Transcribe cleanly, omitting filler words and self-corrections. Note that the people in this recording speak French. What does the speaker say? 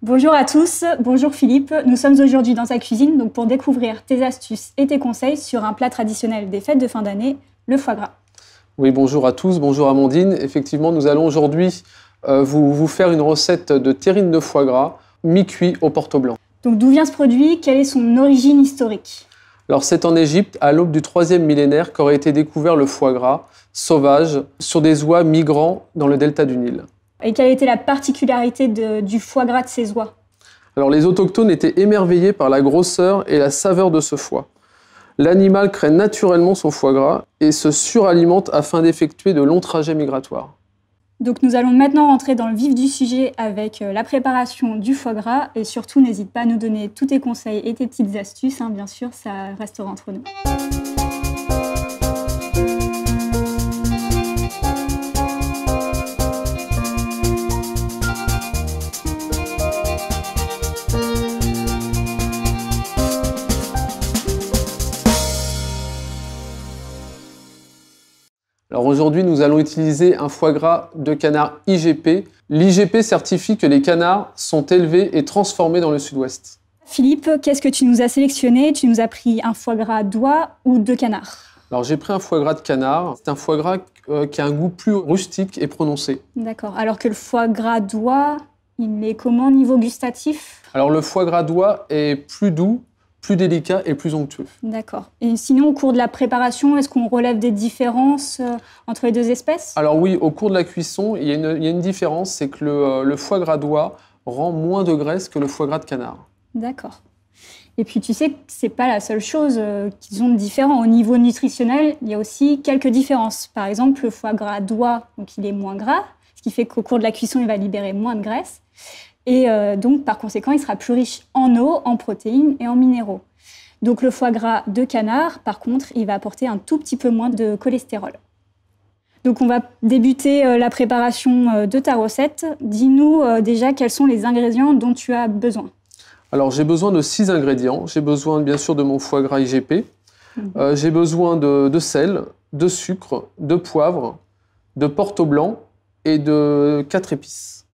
Bonjour à tous, bonjour Philippe. Nous sommes aujourd'hui dans ta cuisine donc pour découvrir tes astuces et tes conseils sur un plat traditionnel des fêtes de fin d'année, le foie gras. Oui, bonjour à tous, bonjour Amandine. Effectivement, nous allons aujourd'hui vous faire une recette de terrine de foie gras mi-cuit au porto blanc. Donc d'où vient ce produit? Quelle est son origine historique? Alors c'est en Égypte, à l'aube du 3e millénaire, qu'aurait été découvert le foie gras sauvage sur des oies migrant dans le delta du Nil. Et quelle était la particularité du foie gras de ces oies? Alors les autochtones étaient émerveillés par la grosseur et la saveur de ce foie. L'animal crée naturellement son foie gras et se suralimente afin d'effectuer de longs trajets migratoires. Donc nous allons maintenant rentrer dans le vif du sujet avec la préparation du foie gras et surtout n'hésite pas à nous donner tous tes conseils et tes petites astuces, bien sûr, ça restera entre nous. Alors aujourd'hui, nous allons utiliser un foie gras de canard IGP. L'IGP certifie que les canards sont élevés et transformés dans le sud-ouest. Philippe, qu'est-ce que tu nous as sélectionné? Tu nous as pris un foie gras d'oie ou de canard? Alors j'ai pris un foie gras de canard. C'est un foie gras qui a un goût plus rustique et prononcé. D'accord. Alors que le foie gras d'oie, il est comment niveau gustatif? Alors le foie gras d'oie est plus doux, plus délicat et plus onctueux. D'accord. Et sinon, au cours de la préparation, est-ce qu'on relève des différences entre les deux espèces? Alors oui, au cours de la cuisson, il y a une différence, c'est que le foie gras d'oie rend moins de graisse que le foie gras de canard. D'accord. Et puis tu sais que c'est pas la seule chose qu'ils ont de différent. Au niveau nutritionnel, il y a aussi quelques différences. Par exemple, le foie gras d'oie, donc il est moins gras, ce qui fait qu'au cours de la cuisson, il va libérer moins de graisse. Et donc, par conséquent, il sera plus riche en eau, en protéines et en minéraux. Donc, le foie gras de canard, par contre, il va apporter un tout petit peu moins de cholestérol. Donc, on va débuter la préparation de ta recette. Dis-nous déjà quels sont les ingrédients dont tu as besoin. Alors, j'ai besoin de 6 ingrédients. J'ai besoin, bien sûr, de mon foie gras IGP. J'ai besoin de sel, de sucre, de poivre, de porto blanc et de 4 épices.